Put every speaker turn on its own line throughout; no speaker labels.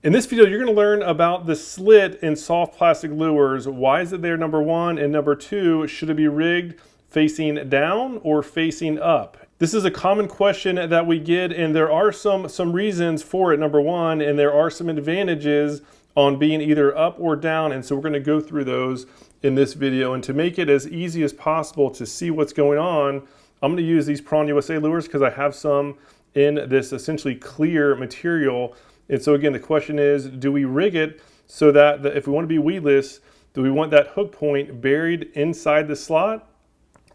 In this video, you're going to learn about the slit in soft plastic lures. Why is it there, number one? And number two, should it be rigged facing down or facing up? This is a common question that we get, and there are some reasons for it, number one, and there are some advantages on being either up or down, and so we're going to go through those in this video. And to make it as easy as possible to see what's going on, I'm going to use these Prawn USA lures because I have some in this essentially clear material. And so again, the question is, do we rig it so that if we want to be weedless, do we want that hook point buried inside the slot,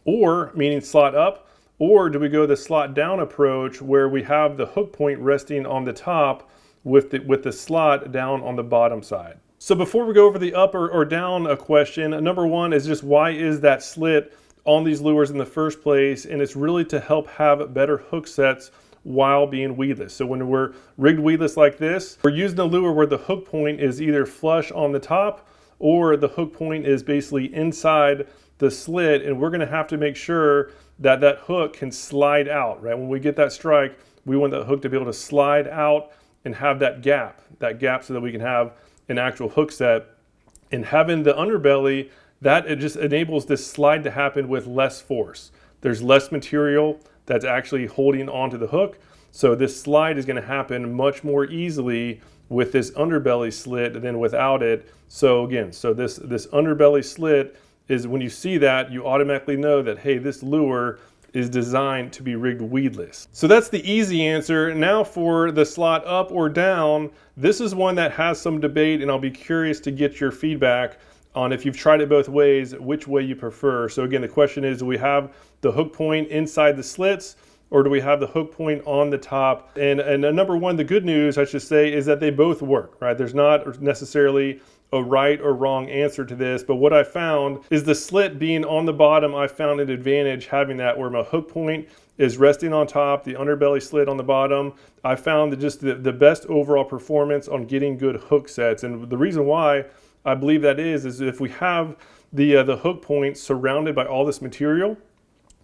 or meaning slot up, or do we go the slot down approach where we have the hook point resting on the top with the slot down on the bottom side? So before we go over the up or down question, number one is just why is that slit on these lures in the first place? And it's really to help have better hook sets while being weedless. So when we're rigged weedless like this, we're using a lure where the hook point is either flush on the top or the hook point is basically inside the slit, and we're going to have to make sure that that hook can slide out, right? When we get that strike, we want that hook to be able to slide out and have that gap so that we can have an actual hook set. And having the underbelly, that it just enables this slide to happen with less force. There's less material that's actually holding onto the hook. So this slide is going to happen much more easily with this underbelly slit than without it. So again, this underbelly slit is, when you see that, you automatically know that, hey, this lure is designed to be rigged weedless. So that's the easy answer. Now for the slot up or down, this is one that has some debate, and I'll be curious to get your feedback on, if you've tried it both ways, which way you prefer. So again, the question is, do we have the hook point inside the slits, or do we have the hook point on the top? And number one, the good news, I should say, is that they both work, right? There's not necessarily a right or wrong answer to this, but what I found is the slit being on the bottom, I found an advantage having that, where my hook point is resting on top, the underbelly slit on the bottom. I found that just the best overall performance on getting good hook sets. And the reason why I believe that is if we have the hook point surrounded by all this material,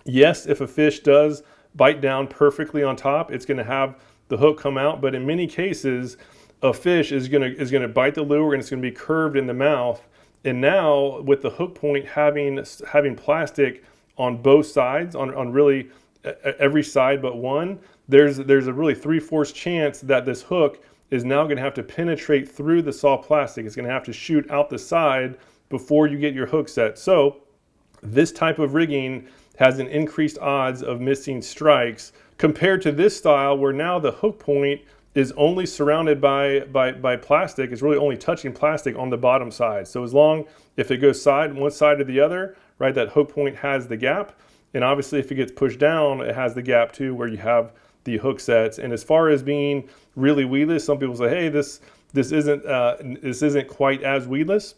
yes, if a fish does bite down perfectly on top, it's going to have the hook come out. But in many cases, a fish is going to bite the lure and it's going to be curved in the mouth. And now with the hook point having plastic on both sides, on really every side but one, there's a really 3/4 chance that this hook is now going to have to penetrate through the soft plastic. It's going to have to shoot out the side before you get your hook set. So this type of rigging has an increased odds of missing strikes compared to this style, where now the hook point is only surrounded by plastic. It's really only touching plastic on the bottom side. So as long, if it goes one side or the other, right, that hook point has the gap. And obviously if it gets pushed down, it has the gap too, where you have the hook sets. And as far as being really weedless, some people say, hey, this isn't quite as weedless.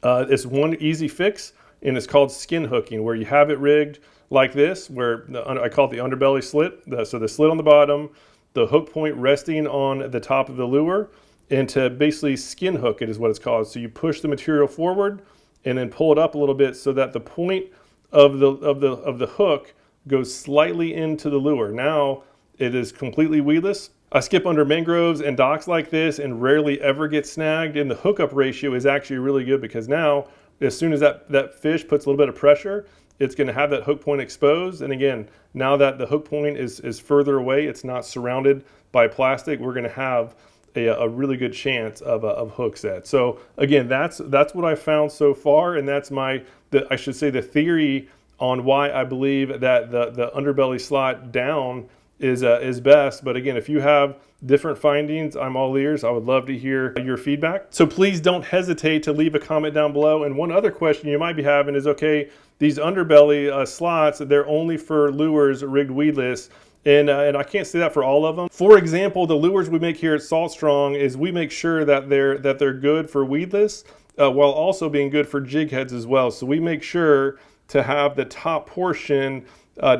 It's one easy fix, and it's called skin hooking, where you have it rigged like this, where I call it the underbelly slit. So the slit on the bottom, the hook point resting on the top of the lure, and to basically skin hook it is what it's called. So you push the material forward and then pull it up a little bit so that the point of the hook goes slightly into the lure. Now it is completely weedless. I skip under mangroves and docks like this and rarely ever get snagged, and the hookup ratio is actually really good, because now as soon as that fish puts a little bit of pressure, it's going to have that hook point exposed. And again, now that the hook point is further away, it's not surrounded by plastic, we're going to have a really good chance of hook set. So again, that's what I found so far, and that's I should say the theory on why I believe that the underbelly slot down is best. But again, if you have different findings, I'm all ears. I would love to hear your feedback. So please don't hesitate to leave a comment down below. And one other question you might be having is, okay, these underbelly slots, they're only for lures rigged weedless. And I can't say that for all of them. For example, the lures we make here at Salt Strong is we make sure that they're good for weedless while also being good for jig heads as well. So we make sure to have the top portion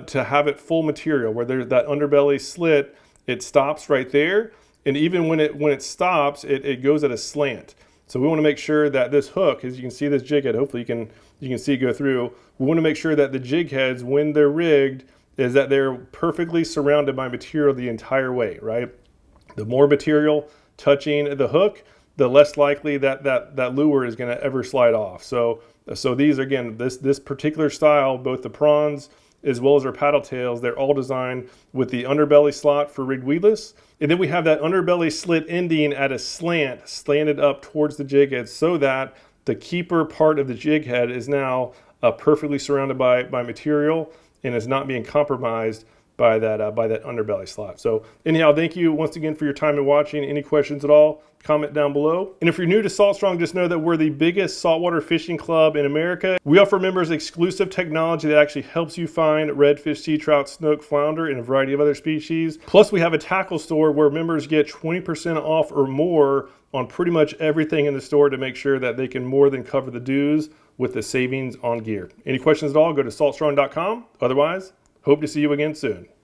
to have it full material, where there's that underbelly slit, it stops right there. And even when it stops, it goes at a slant. So we want to make sure that this hook, as you can see this jig head, hopefully you can see it go through. We want to make sure that the jig heads, when they're rigged, is that they're perfectly surrounded by material the entire way, right? The more material, touching the hook, the less likely that lure is going to ever slide off. So these, again, this particular style, both the prawns as well as our paddle tails, they're all designed with the underbelly slot for rigged weedless. And then we have that underbelly slit ending at a slanted up towards the jig head, so that the keeper part of the jig head is now perfectly surrounded by material and is not being compromised by that underbelly slot. So anyhow, thank you once again for your time and watching. Any questions at all, comment down below. And if you're new to Salt Strong, just know that we're the biggest saltwater fishing club in America. We offer members exclusive technology that actually helps you find redfish, sea trout, snook, flounder, and a variety of other species. Plus, we have a tackle store where members get 20% off or more on pretty much everything in the store to make sure that they can more than cover the dues with the savings on gear. Any questions at all, go to saltstrong.com. Otherwise, hope to see you again soon.